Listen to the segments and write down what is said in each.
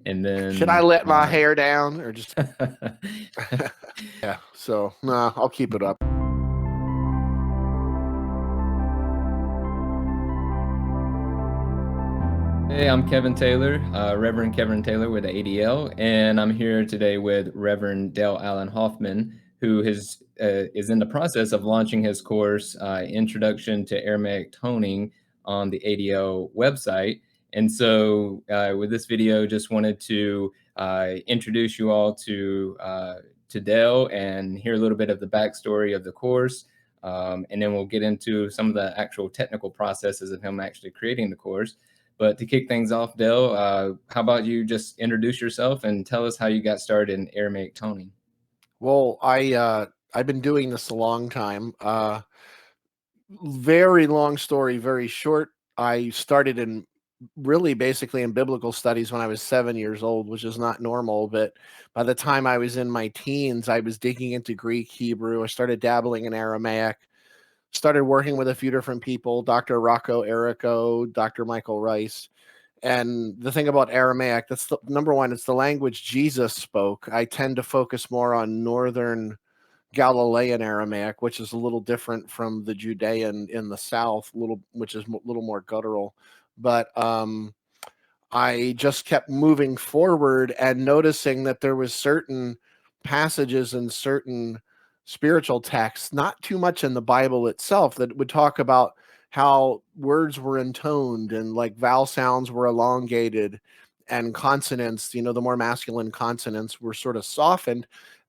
And Should I then let my hair down or just? Yeah. So no, I'll keep it up. hey, I'm Kevin Taylor, Reverend Kevin Taylor with the ADL, and I'm here today with Reverend Dale Allen Hoffman, who is in the process of launching his course, Introduction to Aramaic Toning, on the ADL website. And so, with this video, just wanted to introduce you all to Dale and hear a little bit of the backstory of the course. And then we'll get into some of the actual technical processes of him actually creating the course. But to kick things off, Dale, how about you just introduce yourself and tell us how you got started in Aramaic toning? Well, I've been doing this a long time. Very long story, very short. I started in really basically in biblical studies when I was 7 years old, which is not normal. But by the time I was in my teens, I was digging into Greek, Hebrew. I started dabbling in Aramaic, started working with a few different people, Dr. Rocco Errico, Dr. Michael Rice. And the thing about Aramaic, that's the number one, it's the language Jesus spoke. I tend to focus more on northern Galilean Aramaic, which is a little different from the Judean in the south, which is a little more guttural. But I just kept moving forward and noticing that there was certain passages and certain spiritual texts, not too much in the Bible itself, that would talk about how words were intoned and like vowel sounds were elongated and consonants, the more masculine consonants were sort of softened,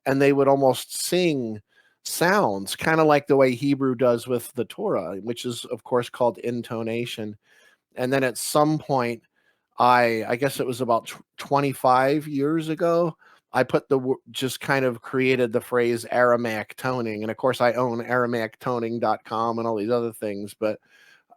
and they would almost sing sounds, kind of like the way Hebrew does with the Torah, which is, of course, called intonation. And then at some point, I guess it was about 25 years ago, I just kind of created the phrase Aramaic toning. And of course, I own AramaicToning.com and all these other things, but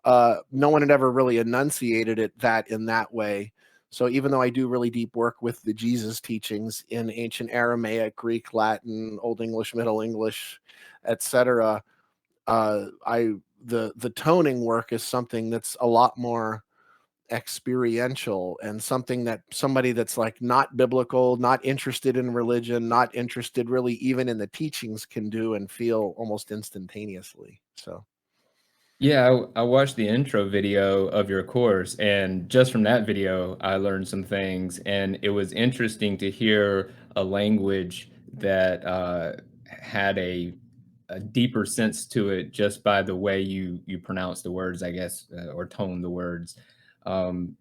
no one had ever really enunciated it in that way. So even though I do really deep work with the Jesus teachings in ancient Aramaic, Greek, Latin, Old English, Middle English, etc., the toning work is something that's a lot more experiential and something that somebody that's like not biblical, not interested in religion, not interested really even in the teachings can do and feel almost instantaneously. So Yeah, I watched the intro video of your course, and just from that video, I learned some things. And it was interesting to hear a language that had a deeper sense to it just by the way you pronounce the words, I guess, or tone the words.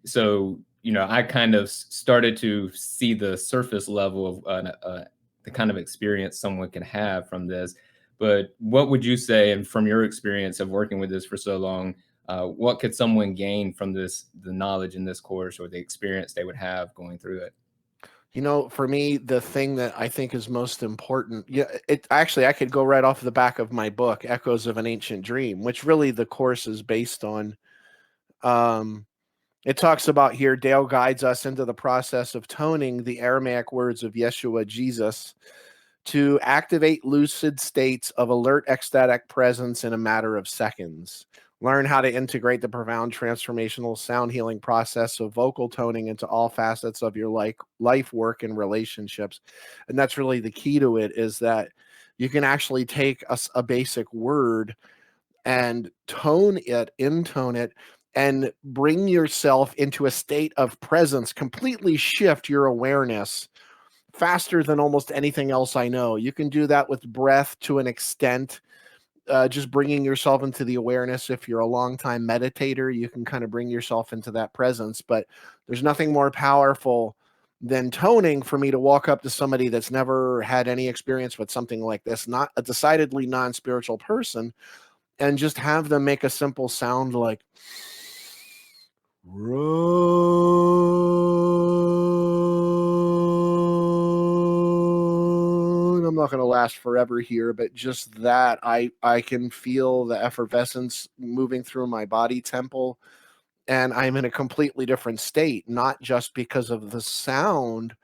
So, I kind of started to see the surface level of the kind of experience someone can have from this. But what would you say, and from your experience of working with this for so long, what could someone gain from the knowledge in this course or the experience they would have going through it? for me, the thing that I think is most important, yeah, it actually, I could go right off the back of my book, Echoes of an Ancient Dream, which really the course is based on. It talks about here, Dale guides us into the process of toning the Aramaic words of Yeshua, Jesus, to activate lucid states of alert ecstatic presence in a matter of seconds. Learn how to integrate the profound transformational sound healing process of vocal toning into all facets of your life, work, and relationships. And that's really the key to it, is that you can actually take a basic word and intone it, and bring yourself into a state of presence, completely shift your awareness faster than almost anything else I know. You can do that with breath to an extent, just bringing yourself into the awareness. If you're a long-time meditator, you can kind of bring yourself into that presence. But there's nothing more powerful than toning for me to walk up to somebody that's never had any experience with something like this, not a decidedly non-spiritual person, and just have them make a simple sound like I'm not going to last forever here, but just that I can feel the effervescence moving through my body temple, and I'm in a completely different state, not just because of the sound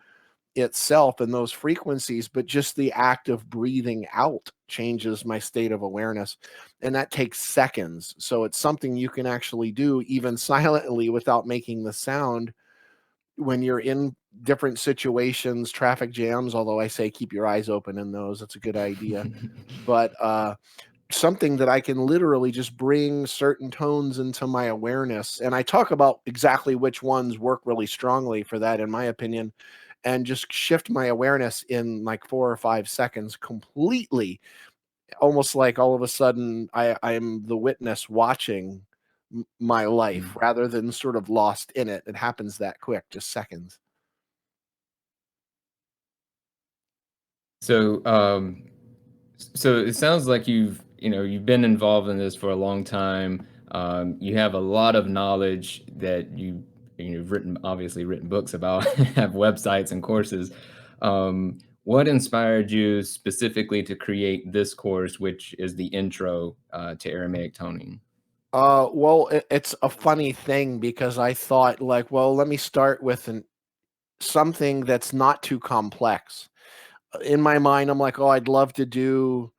itself and those frequencies, but just the act of breathing out changes my state of awareness. And that takes seconds. So it's something you can actually do even silently without making the sound. when you're in different situations, traffic jams, although I say keep your eyes open in those, it's a good idea. But something that I can literally just bring certain tones into my awareness. And I talk about exactly which ones work really strongly for that, in my opinion, and just shift my awareness in like 4 or 5 seconds completely. Almost like all of a sudden I'm the witness watching my life Mm. rather than sort of lost in it. It happens that quick, just seconds. So, so it sounds like you've been involved in this for a long time. You have a lot of knowledge that you've written, obviously written books about, have websites and courses. What inspired you specifically to create this course, which is the intro to Aramaic toning? Well, it's a funny thing because I thought like, well, let me start with something that's not too complex. In my mind, I'm like, oh, I'd love to do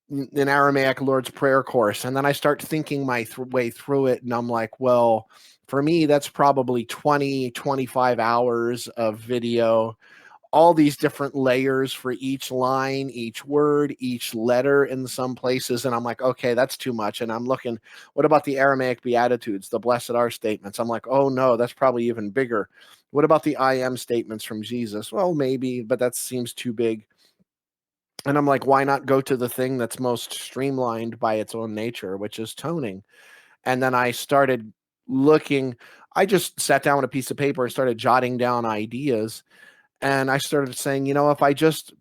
an Aramaic Lord's Prayer course. And then I start thinking my way through it. And I'm like, well, for me, that's probably 20, 25 hours of video, all these different layers for each line, each word, each letter in some places. And I'm like, okay, that's too much. And I'm looking, what about the Aramaic Beatitudes, the Blessed Are statements? I'm like, oh no, that's probably even bigger. What about the I am statements from Jesus? Well, maybe, but that seems too big. And I'm like, why not go to the thing that's most streamlined by its own nature, which is toning? And then I started looking, I just sat down with a piece of paper and started jotting down ideas. And I started saying, if I just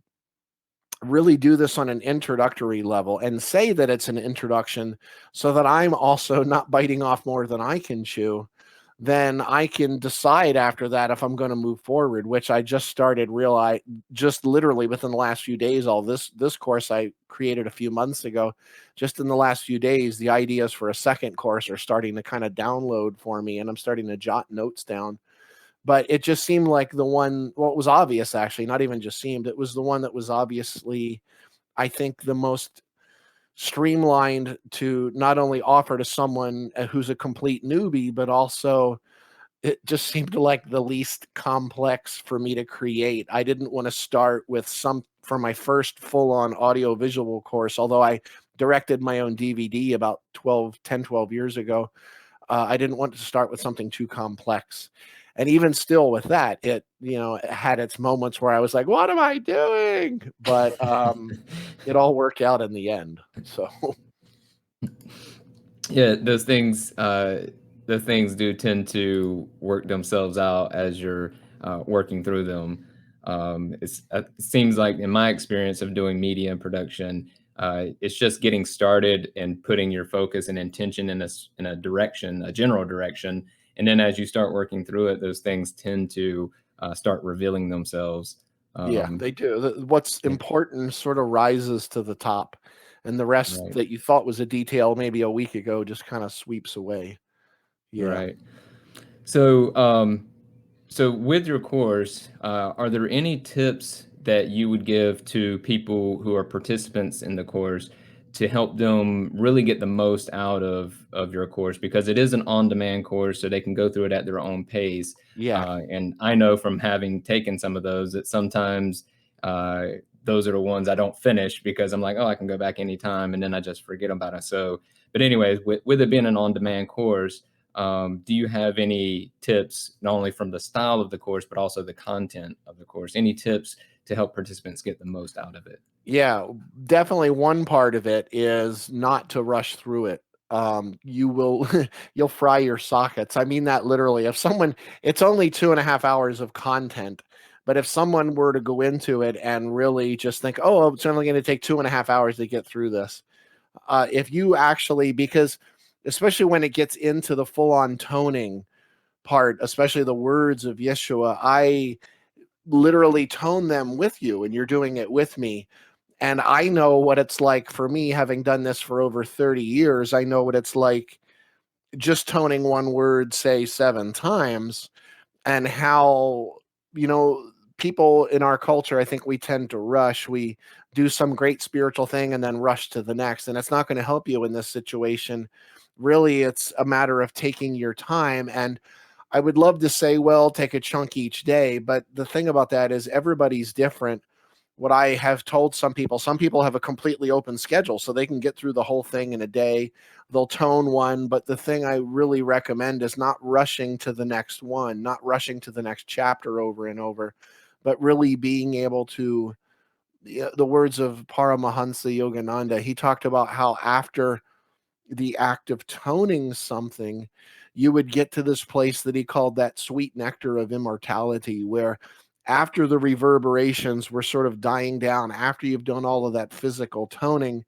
really do this on an introductory level and say that it's an introduction so that I'm also not biting off more than I can chew, then I can decide after that if I'm going to move forward, which I just started realize just literally within the last few days. All this course I created a few months ago. Just in the last few days, the ideas for a second course are starting to kind of download for me, and I'm starting to jot notes down. But it just seemed like the one, well, it was obvious actually, not even just seemed, it was the one that was obviously, I think, the most streamlined to not only offer to someone who's a complete newbie, but also it just seemed like the least complex for me to create. I didn't want to start with some for my first full-on audio visual course, although I directed my own DVD about 12 years ago. I didn't want to start with something too complex. And even still with that, it had its moments where I was like, what am I doing? But it all worked out in the end. So Yeah, those things do tend to work themselves out as you're working through them. It seems like in my experience of doing media production, it's just getting started and putting your focus and intention in a direction, a general direction, and then as you start working through it, those things tend to start revealing themselves. yeah, Um, they do. What's yeah, important sort of rises to the top, and the rest right, that you thought was a detail maybe a week ago just kind of sweeps away. Yeah. right. So, so with your course, are there any tips that you would give to people who are participants in the course to help them really get the most out of your course? Because it is an on-demand course, so they can go through it at their own pace. Yeah. And I know from having taken some of those that sometimes uh, those are the ones I don't finish because I'm like, oh, I can go back anytime, and then I just forget about it. So, but anyways, with it being an on-demand course, do you have any tips, not only from the style of the course, but also the content of the course? Any tips to help participants get the most out of it? Yeah, definitely one part of it is not to rush through it. You will you'll fry your sockets. I mean that literally. If someone, it's only 2.5 hours of content, but if someone were to go into it and really just think, oh, it's only going to take 2.5 hours to get through this. If you actually, because especially when it gets into the full-on toning part, especially the words of Yeshua, I literally tone them with you and you're doing it with me. And I know what it's like for me, having done this for over 30 years. I know what it's like just toning one word, say 7 times, and how, you know, people in our culture, I think we tend to rush. We do some great spiritual thing and then rush to the next. And it's not going to help you in this situation. Really, it's a matter of taking your time. And I would love to say, well, take a chunk each day, but the thing about that is everybody's different. What I have told some people have a completely open schedule, so they can get through the whole thing in a day. They'll tone one, but the thing I really recommend is not rushing to the next one, not rushing to the next chapter over and over, but really being able to, the words of Paramahansa Yogananda, he talked about how after the act of toning something, you would get to this place that he called that sweet nectar of immortality, where after the reverberations were sort of dying down, after you've done all of that physical toning,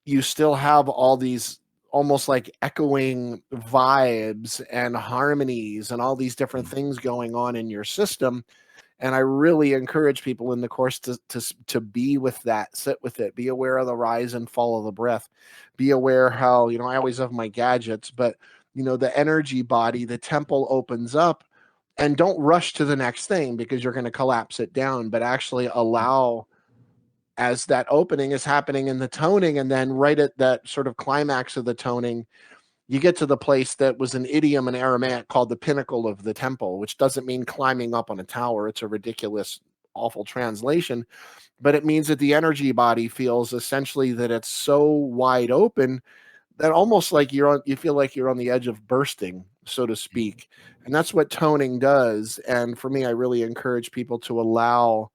you still have all these almost like echoing vibes and harmonies and all these different things going on in your system. And I really encourage people in the course to be with that, sit with it, be aware of the rise and fall of the breath, be aware how, I always have my gadgets, but the energy body, the temple opens up, and don't rush to the next thing because you're going to collapse it down, but actually allow, as that opening is happening in the toning, and then right at that sort of climax of the toning, you get to the place that was an idiom in Aramaic called the pinnacle of the temple, which doesn't mean climbing up on a tower. It's a ridiculous, awful translation, but it means that the energy body feels essentially that it's so wide open that almost like you feel like you're on the edge of bursting, so to speak. And that's what toning does. And for me, I really encourage people to allow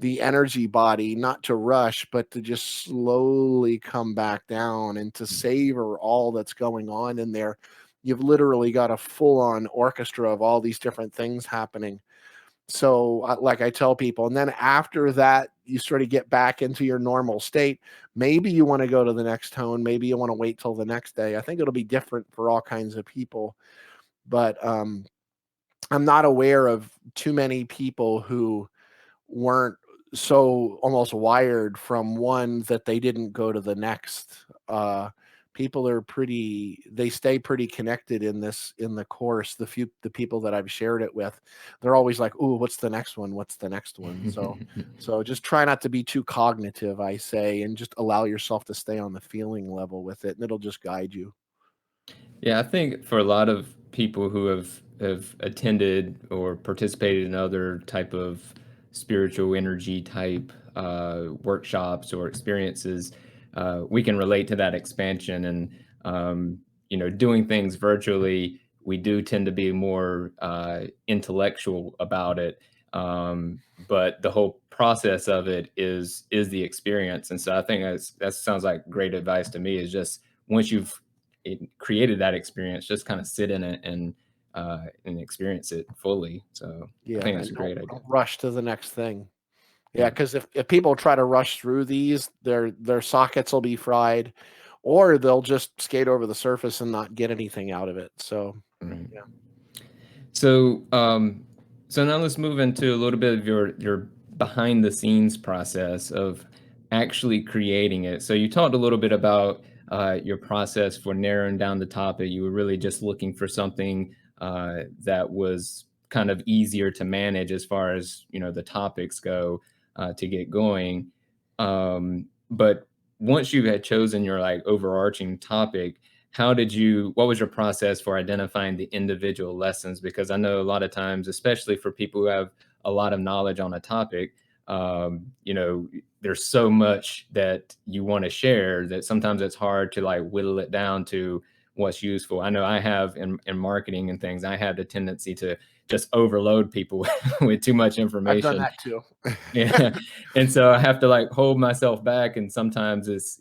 the energy body not to rush, but to just slowly come back down and to savor all that's going on in there. You've literally got a full on orchestra of all these different things happening. So, like I tell people, and then after that, you sort of get back into your normal state. Maybe you want to go to the next tone. Maybe you want to wait till the next day. I think it'll be different for all kinds of people. But I'm not aware of too many people who weren't so almost wired from one that they didn't go to the next. People are they stay pretty connected in the course. The people that I've shared it with, they're always like, "Ooh, what's the next one? What's the next one?" So just try not to be too cognitive, I say, and just allow yourself to stay on the feeling level with it, and it'll just guide you. Yeah, I think for a lot of people who have attended or participated in other type of spiritual energy type workshops or experiences, we can relate to that expansion. And doing things virtually, we do tend to be more intellectual about it. But the whole process of it is the experience. And so I think that sounds like great advice to me. Is just once you've created that experience, just kind of sit in it and experience it fully. So I Yeah, think that's and a don't, great idea. don't rush to the next thing. Yeah, Yeah. because if people try to rush through these, their sockets will be fried, or they'll just skate over the surface and not get anything out of it. So Right. yeah, So, so now let's move into a little bit of your behind the scenes process of actually creating it. So you talked a little bit about your process for narrowing down the topic. You were really just looking for something that was kind of easier to manage as far as the topics go to get going. But once you had chosen your like overarching topic, what was your process for identifying the individual lessons? Because I know a lot of times, especially for people who have a lot of knowledge on a topic, there's so much that you want to share that sometimes it's hard to like whittle it down to what's useful. I know I have in marketing and things, I have the tendency to just overload people with too much I've done information. that too. Yeah. And so I have to like hold myself back. And sometimes it's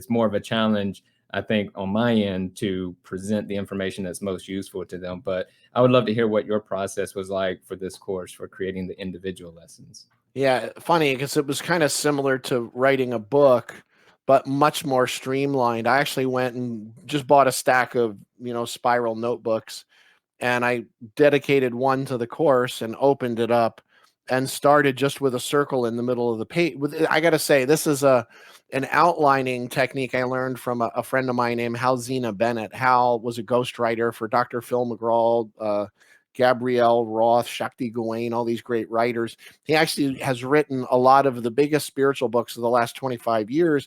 more of a challenge, I think, on my end to present the information that's most useful to them. But I would love to hear what your process was like for this course for creating the individual lessons. Yeah, funny because it was kind of similar to writing a book, but much more streamlined. I actually went and just bought a stack of spiral notebooks, and I dedicated one to the course and opened it up and started just with a circle in the middle of the page. I got to say, this is an outlining technique I learned from a friend of mine named Hal Zena Bennett. Hal was a ghostwriter for Dr. Phil McGraw, Gabrielle Roth, Shakti Gawain, all these great writers. He actually has written a lot of the biggest spiritual books of the last 25 years.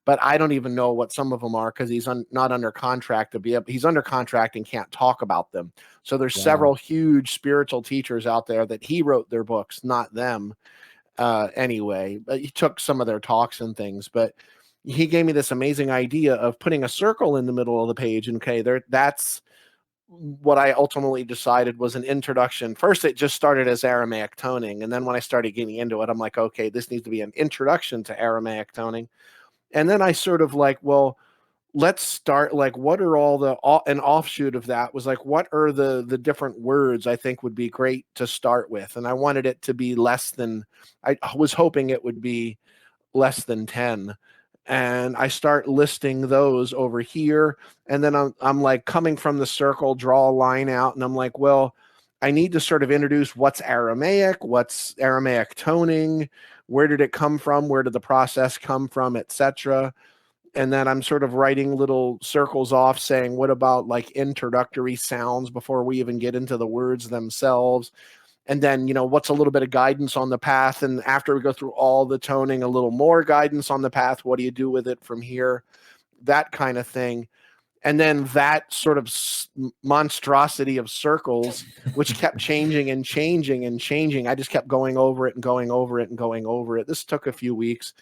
but I don't even know what some of them are because he's not under contract to be able, he's under contract and can't talk about them. So there's Wow. several huge spiritual teachers out there that he wrote their books, not them. Anyway, but he took some of their talks and things, but he gave me this amazing idea of putting a circle in the middle of the page. And okay, that's what I ultimately decided was an introduction. First, it just started as Aramaic toning. And then when I started getting into it, I'm like, okay, this needs to be an introduction to Aramaic toning. And then I sort of like, well, let's start like, what are all the, an offshoot of that was like, what are the different words I think would be great to start with? And I wanted it to be less than, I was hoping it would be less than 10. And I start listing those over here. And then I'm like coming from the circle, draw a line out. And I'm like, well, I need to sort of introduce what's Aramaic toning, where did it come from, where did the process come from, etc. And then I'm sort of writing little circles off saying, what about like introductory sounds before we even get into the words themselves? And then, what's a little bit of guidance on the path? And after we go through all the toning, a little more guidance on the path. What do you do with it from here? That kind of thing. And then that sort of monstrosity of circles, which kept changing and changing and changing. I just kept going over it and going over it and going over it. This took a few weeks.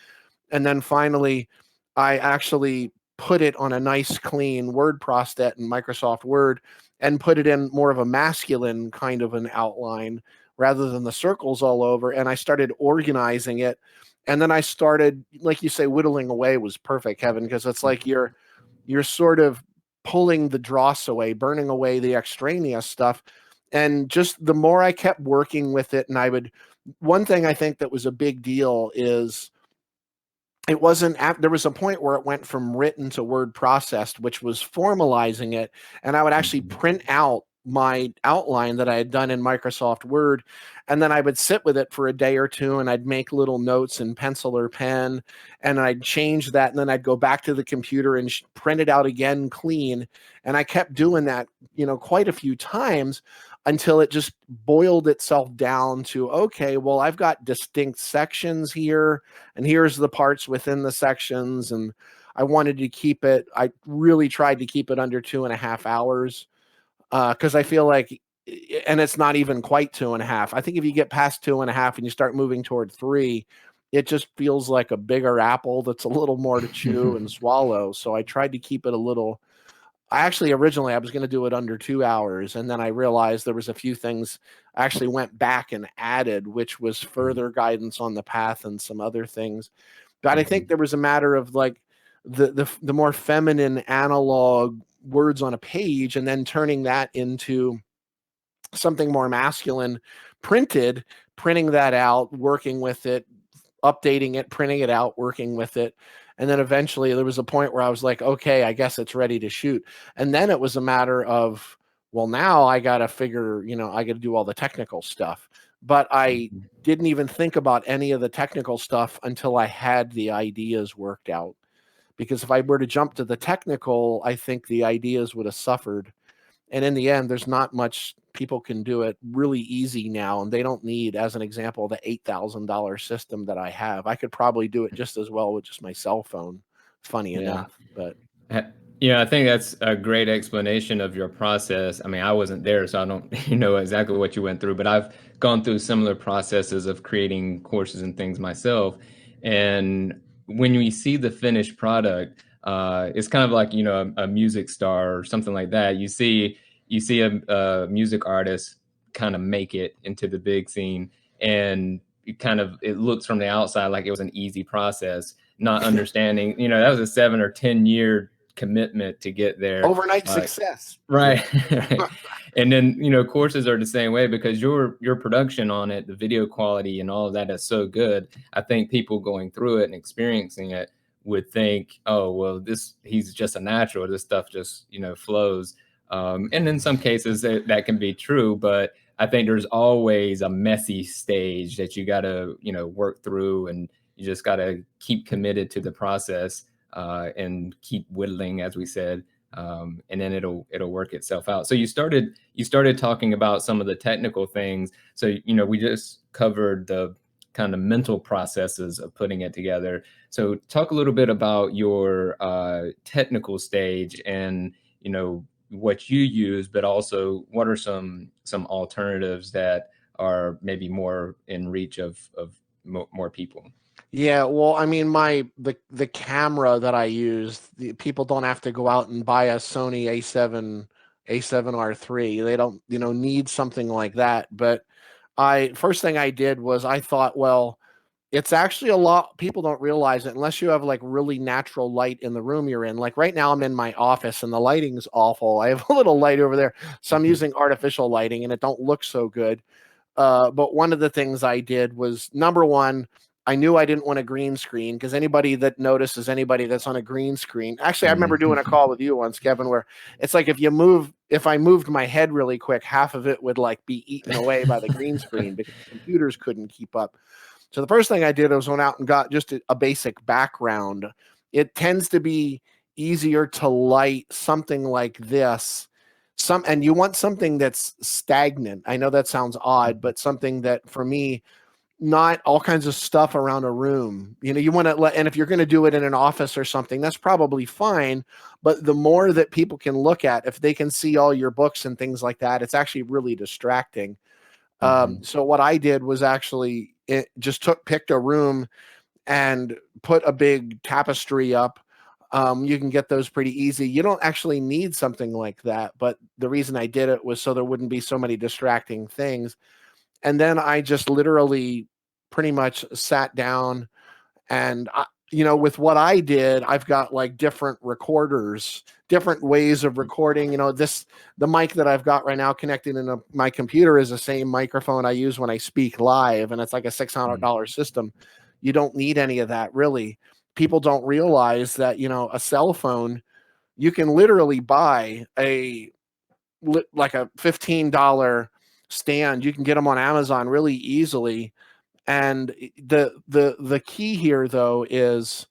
And then finally, I actually put it on a nice, clean word prostet in Microsoft Word and put it in more of a masculine kind of an outline rather than the circles all over. And I started organizing it. And then I started, like you say, whittling away was perfect, Kevin, because it's like you're sort of pulling the dross away, burning away the extraneous stuff. And just the more I kept working with it, and one thing I think that was a big deal is it wasn't, there was a point where it went from written to word processed, which was formalizing it. And I would actually print out my outline that I had done in Microsoft Word. And then I would sit with it for a day or two and I'd make little notes in pencil or pen and I'd change that. And then I'd go back to the computer and print it out again clean. And I kept doing that, quite a few times until it just boiled itself down to, okay, well, I've got distinct sections here and here's the parts within the sections. And I wanted to keep it, I really tried to keep it under 2.5 hours. Because I feel like, and it's not even quite 2.5. I think if you get past 2.5 and you start moving toward 3, it just feels like a bigger apple that's a little more to chew and swallow. So I tried to keep it a little. Originally I was going to do it under 2 hours, and then I realized there was a few things I actually went back and added, which was further guidance on the path and some other things. But I think there was a matter of like the more feminine analog words on a page and then turning that into something more masculine printing that out, working with it, updating it, printing it out, working with it. And then eventually there was a point where I was like, okay, I guess it's ready to shoot. And then it was a matter of, well, now I got to figure, I got to do all the technical stuff. But I didn't even think about any of the technical stuff until I had the ideas worked out. Because if I were to jump to the technical, I think the ideas would have suffered. And in the end, there's not much people can do it really easy now. And they don't need, as an example, the $8,000 system that I have. I could probably do it just as well with just my cell phone, funny enough. But yeah, I think that's a great explanation of your process. I mean, I wasn't there, so I don't know exactly what you went through, but I've gone through similar processes of creating courses and things myself. And when we see the finished product, it's kind of like, a music star or something like that. You see a music artist kind of make it into the big scene, and it looks from the outside like it was an easy process, not understanding, that was a 7 or 10 year commitment to get there. overnight success. Right. Right. And then, courses are the same way because your production on it, the video quality and all of that is so good. I think people going through it and experiencing it would think, oh, well, he's just a natural. This stuff just, flows. And in some cases that can be true, but I think there's always a messy stage that you got to, work through, and you just got to keep committed to the process and keep whittling, as we said, and then it'll work itself out. So you started talking about some of the technical things. So we just covered the kind of mental processes of putting it together. So talk a little bit about your technical stage and, you know, what you use, but also what are some alternatives that are maybe more in reach of more people. Yeah, well, I mean, the camera that I use, people don't have to go out and buy a Sony A7R3. They don't, need something like that. But I first thing I did was I thought, well, it's actually a lot. People don't realize it unless you have like really natural light in the room you're in. Like right now, I'm in my office and the lighting's awful. I have a little light over there, so I'm using artificial lighting, and it don't look so good. But one of the things I did was, number one, I knew I didn't want a green screen, because anybody that notices anybody that's on a green screen. Actually, I remember doing a call with you once, Kevin, where it's like if I moved my head really quick, half of it would like be eaten away by the green screen because the computers couldn't keep up. So the first thing I did was went out and got just a basic background. It tends to be easier to light something like this. And you want something that's stagnant. I know that sounds odd, but something that, for me, not all kinds of stuff around a room. You want to and if you're going to do it in an office or something, that's probably fine. But the more that people can look at, if they can see all your books and things like that, it's actually really distracting. So what I did was actually picked a room and put a big tapestry up. You can get those pretty easy. You don't actually need something like that, but the reason I did it was so there wouldn't be so many distracting things. And then I just literally pretty much sat down and with what I did, I've got like different recorders, different ways of recording. The mic that I've got right now connected into my computer is the same microphone I use when I speak live, and it's like a $600 system. You don't need any of that, really. People don't realize that, a cell phone, you can literally buy like a $15 stand. You can get them on Amazon really easily. And the key here, though, is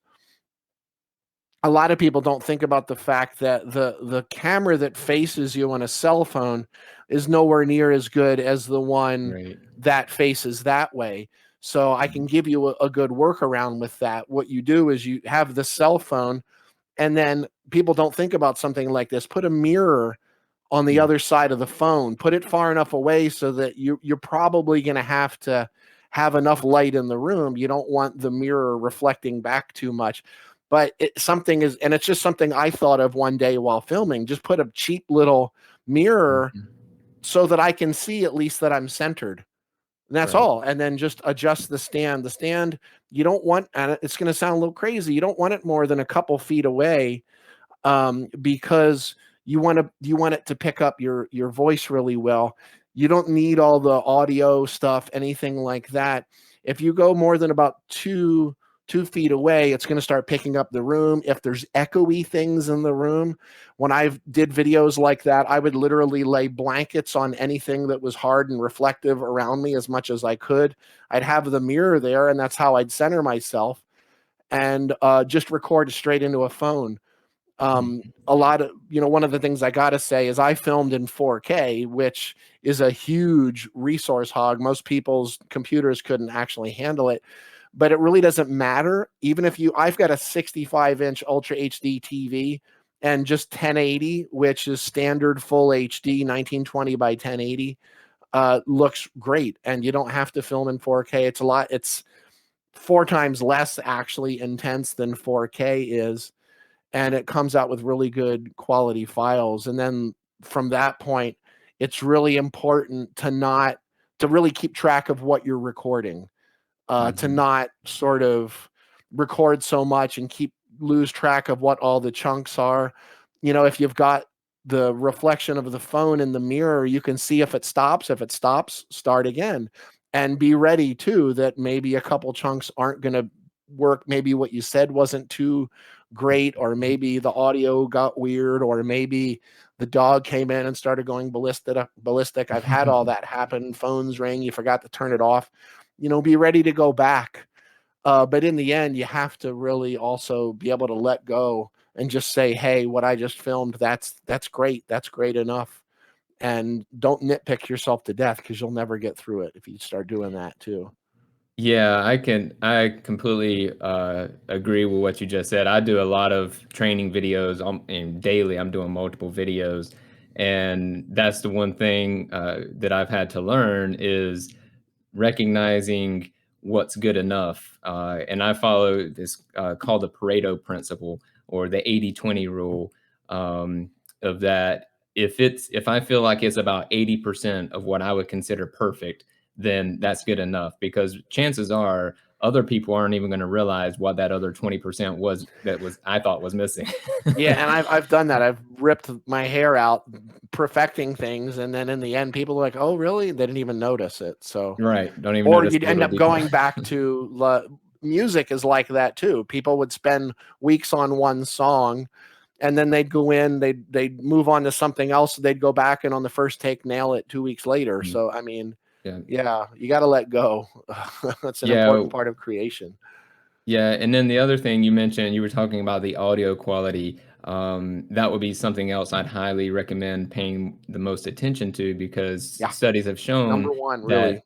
a lot of people don't think about the fact that the camera that faces you on a cell phone is nowhere near as good as the one Right. that faces that way. So I can give you a good workaround with that. What you do is you have the cell phone, and then people don't think about something like this. Put a mirror on the other side of the phone. Put it far enough away so that you're probably going to have enough light in the room. You don't want the mirror reflecting back too much. But it's just something I thought of one day while filming. Just put a cheap little mirror so that I can see at least that I'm centered. And that's all. And then just adjust the stand. The stand, you don't want, and it's going to sound a little crazy, you don't want it more than a couple feet away, because you want it to pick up your voice really well. You don't need all the audio stuff, anything like that. If you go more than about 2 feet away, it's going to start picking up the room. If there's echoey things in the room, when I did videos like that, I would literally lay blankets on anything that was hard and reflective around me as much as I could. I'd have the mirror there, and that's how I'd center myself, and just record straight into a phone. A lot of, one of the things I got to say is I filmed in 4K, which is a huge resource hog. Most people's computers couldn't actually handle it, but it really doesn't matter. Even if I've got a 65-inch Ultra HD TV, and just 1080, which is standard full HD, 1920 by 1080, looks great. And you don't have to film in 4K. It's 4 times less actually intense than 4K is. And it comes out with really good quality files. And then from that point, it's really important to really keep track of what you're recording, to not sort of record so much and lose track of what all the chunks are. If you've got the reflection of the phone in the mirror, you can see if it stops. If it stops, start again, and be ready too that maybe a couple chunks aren't going to work. Maybe what you said wasn't too great, or maybe the audio got weird, or maybe the dog came in and started going ballistic. I've had all that happen. Phones ring, you forgot to turn it off. Be ready to go back. But in the end, you have to really also be able to let go and just say, hey, what I just filmed, that's great. That's great enough. And don't nitpick yourself to death, because you'll never get through it if you start doing that too. Yeah, I completely agree with what you just said. I do a lot of training videos and daily. I'm doing multiple videos, and that's the one thing that I've had to learn is recognizing what's good enough. And I follow this called the Pareto principle or the 80-20 rule um, of that. If I feel like it's about 80% of what I would consider perfect, then that's good enough because chances are other people aren't even going to realize what that other 20% was that was I thought was missing. Yeah, and I've done that. I've ripped my hair out perfecting things, and then in the end, people are like, "Oh, really?" They didn't even notice it. So, Right. Don't even or notice you'd the end little up detail. going back to music is like that too. People would spend weeks on one song, and then they'd go in, they'd move on to something else. They'd go back and on the first take nail it 2 weeks later. Mm, So, I mean, yeah. yeah, you got to let go. That's an Yeah. important part of creation. Yeah, and then the other thing you mentioned, you were talking about the audio quality. That would be something else I'd highly recommend paying the most attention to because Yeah, studies have number shown one, really. that,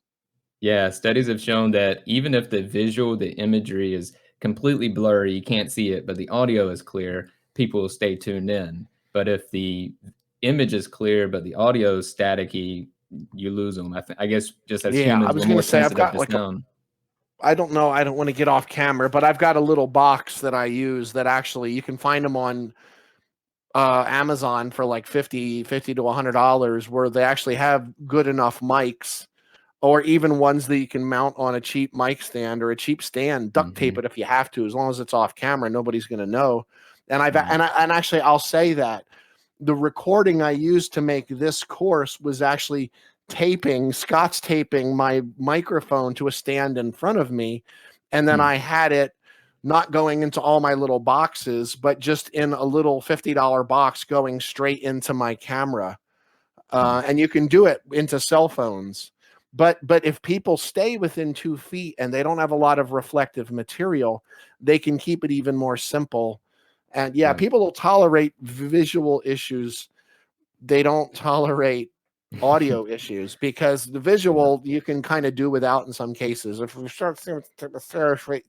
yeah, studies have shown that even if the visual, the imagery is completely blurry, you can't see it, but the audio is clear, people will stay tuned in. But if the image is clear, but the audio is staticky, you lose them. I guess just as Yeah, I humans, was we're gonna more say I've sensitive got to like a sound. I don't know. I don't want to get off camera, but I've got a little box that I use that actually you can find them on Amazon for like 50 to $100 where they actually have good enough mics or even ones that you can mount on a cheap mic stand or a cheap stand, duct tape Hmm. it if you have to, as long as it's off camera, nobody's going to know. And Right. and actually I'll say that the recording I used to make this course was actually scotch taping my microphone to a stand in front of me. And then Hmm. I had it not going into all my little boxes, but just in a little $50 box going straight into my camera. Hmm. And you can do it into cell phones. But if people stay within 2 feet and they don't have a lot of reflective material, they can keep it even more simple. And yeah, Right. people will tolerate visual issues. They don't tolerate audio issues because the Yeah. visual you can kind of do without in some cases. If we start seeing the fair rate,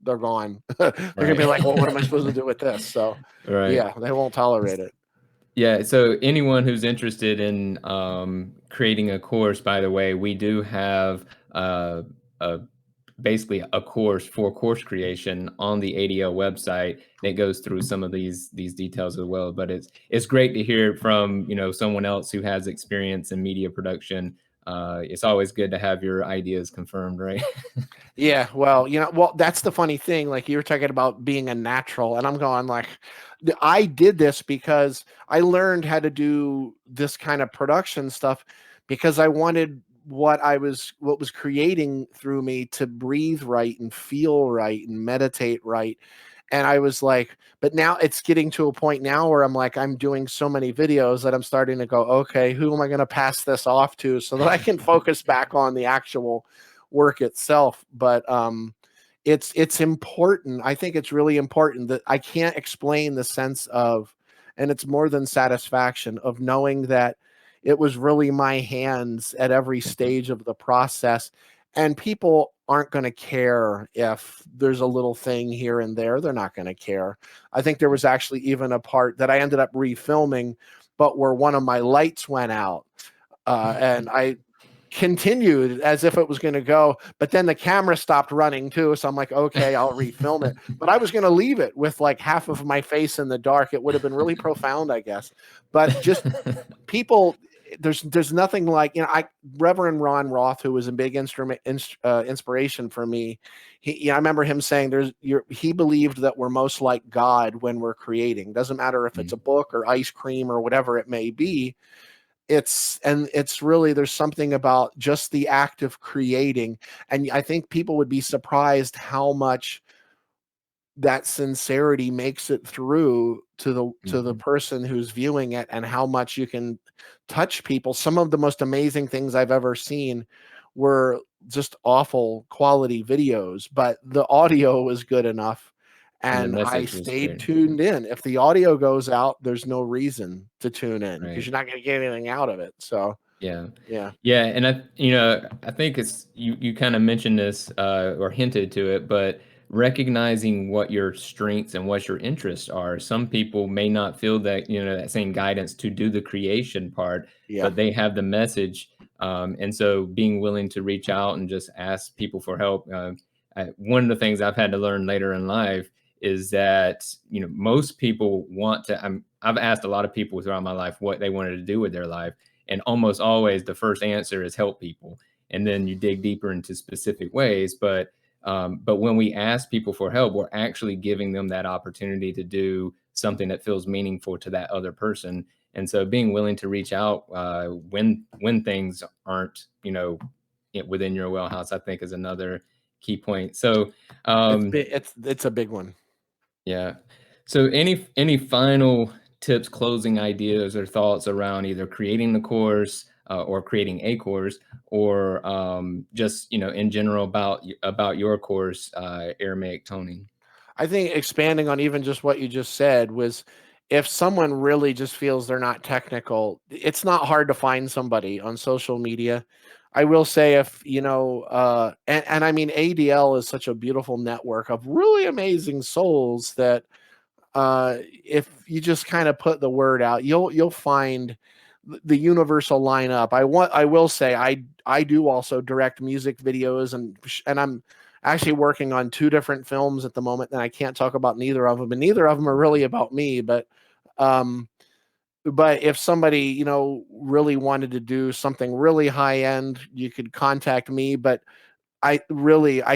they're gone. They're gonna Right. be like, well, what am I supposed to do with this? So Right. yeah, they won't tolerate it. Yeah, so anyone who's interested in creating a course, by the way, we do have a basically a course for course creation on the ADL website that goes through some of these details as well. But it's great to hear from someone else who has experience in media production. It's always good to have your ideas confirmed, right? Yeah, well, well, that's the funny thing. Like you were talking about being a natural, and I'm going like, I did this because I learned how to do this kind of production stuff because I wanted what was creating through me to breathe right and feel right and meditate right. And I was like, but now it's getting to a point now where I'm like, I'm doing so many videos that I'm starting to go, okay, who am I going to pass this off to so that I can focus back on the actual work itself. But it's important. I think it's really important that I can't explain the sense of, and it's more than satisfaction of knowing that it was really my hands at every stage of the process. And people aren't going to care if there's a little thing here and there. They're not going to care. I think there was actually even a part that I ended up refilming, but where one of my lights went out. And I continued as if it was going to go, but then the camera stopped running too. So I'm like, okay, I'll refilm it. But I was going to leave it with like half of my face in the dark. It would have been really profound, I guess. But just people, there's nothing like I Reverend Ron Roth, who was a big inspiration for me. I remember him saying he believed that we're most like God when we're creating. Doesn't matter if it's a book or ice cream or whatever it may be. It's really, there's something about just the act of creating, and I think people would be surprised how much that sincerity makes it through to the Mhm. person who's viewing it, and how much you can touch people. Some of the most amazing things I've ever seen were just awful quality videos, but the audio was good enough And the and I message was stayed clear. tuned in. If the audio goes out, there's no reason to tune in because Right. you're not going to get anything out of it. So Yeah. Yeah. Yeah, and I think it's you kind of mentioned this or hinted to it, but recognizing what your strengths and what your interests are. Some people may not feel that, that same guidance to do the creation part, Yeah. but they have the message. And so being willing to reach out and just ask people for help. One of the things I've had to learn later in life is that, most people want to, I've asked a lot of people throughout my life what they wanted to do with their life, and almost always the first answer is help people, and then you dig deeper into specific ways. But when we ask people for help, we're actually giving them that opportunity to do something that feels meaningful to that other person. And so being willing to reach out when things aren't, within your wheelhouse, I think is another key point. So It's a big one. yeah. So any final tips, closing ideas, or thoughts around either creating the course or creating a course, or just in general about your course, Aramaic toning? I think expanding on even just what you just said was, if someone really just feels they're not technical, it's not hard to find somebody on social media. I will say, if and I mean, ADL is such a beautiful network of really amazing souls that if you just kind of put the word out, you'll find the universal lineup. I will say, I do also direct music videos, and I'm actually working on two different films at the moment, and I can't talk about neither of them, and neither of them are really about me. Um, but if somebody really wanted to do something really high end, you could contact me. But I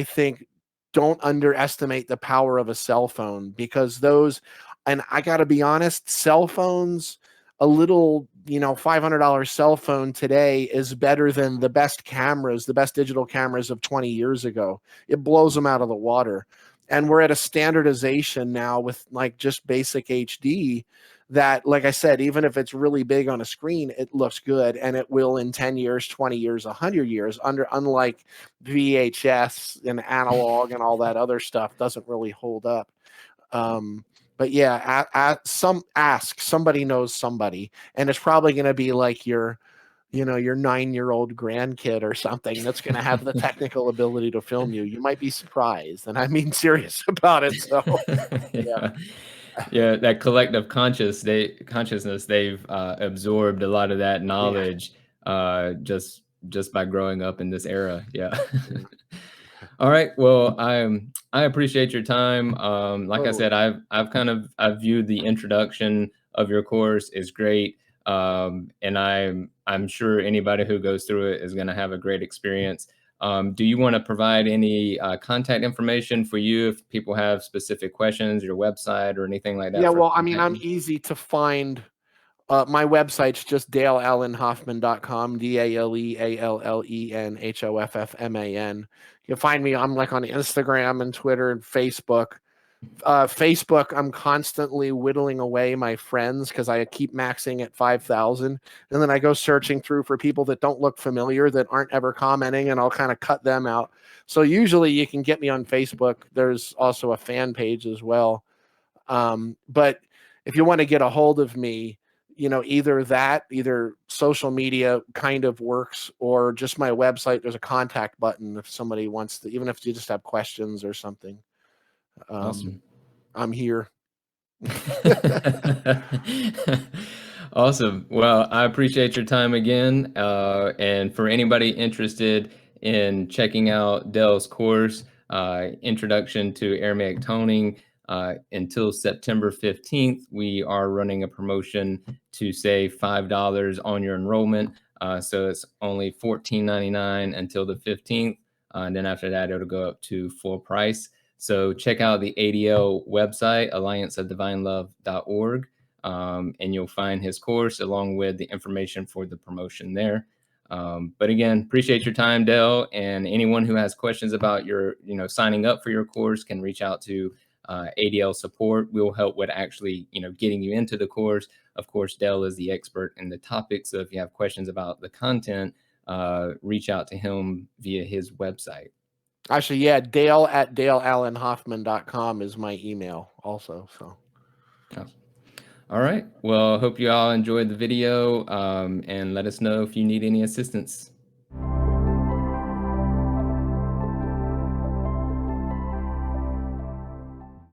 think, don't underestimate the power of a cell phone, because those, and I got to be honest, cell phones, a little, $500 cell phone today is better than the best cameras, the best digital cameras of 20 years ago. It blows them out of the water. And we're at a standardization now with like just basic HD, that, like I said, even if it's really big on a screen, it looks good, and it will in 10 years, 20 years, 100 years, unlike VHS and analog and all that other stuff doesn't really hold up. But yeah, ask somebody knows somebody, and it's probably going to be like your 9-year-old grandkid or something that's going to have the technical ability to film you. You might be surprised, and I mean serious about it. So yeah, Yeah. Yeah, that collective consciousness, they've absorbed a lot of that yeah, knowledge just by growing up in this era. Yeah. yeah, All right. Well, I appreciate your time. Like I totally. said, I've viewed the introduction of your course is great, and I'm sure anybody who goes through it is going to have a great experience. Do you want to provide any contact information for you if people have specific questions, your website, or anything like that Yeah, for well, I mean, I'm contacting? easy to find. My website's just daleallenhoffman.com, DALEALLENHOFFMAN. You can find me. I'm like on Instagram and Twitter and Facebook. Facebook, I'm constantly whittling away my friends because I keep maxing at 5,000. And then I go searching through for people that don't look familiar, that aren't ever commenting, and I'll kind of cut them out. So usually you can get me on Facebook. There's also a fan page as well. But if you want to get a hold of me, either social media kind of works, or just my website. There's a contact button if somebody wants to, even if you just have questions or something. Um, Awesome. I'm here. Awesome. Well, I appreciate your time again. And for anybody interested in checking out Dell's course, Introduction to Aramaic Toning, until September 15th, we are running a promotion to save $5 on your enrollment. So it's only $14.99 until the 15th. And then after that, it'll go up to full price. So check out the ADL website, allianceofdivinelove.org, and you'll find his course along with the information for the promotion there. But again, appreciate your time, Dell. And anyone who has questions about your, signing up for your course can reach out to ADL support. We'll help with actually, getting you into the course. Of course, Dell is the expert in the topic. So if you have questions about the content, reach out to him via his website. Actually, yeah, Dale@daleallenhoffman.com is my email also. So Yeah. All right. Well, hope you all enjoyed the video, and let us know if you need any assistance.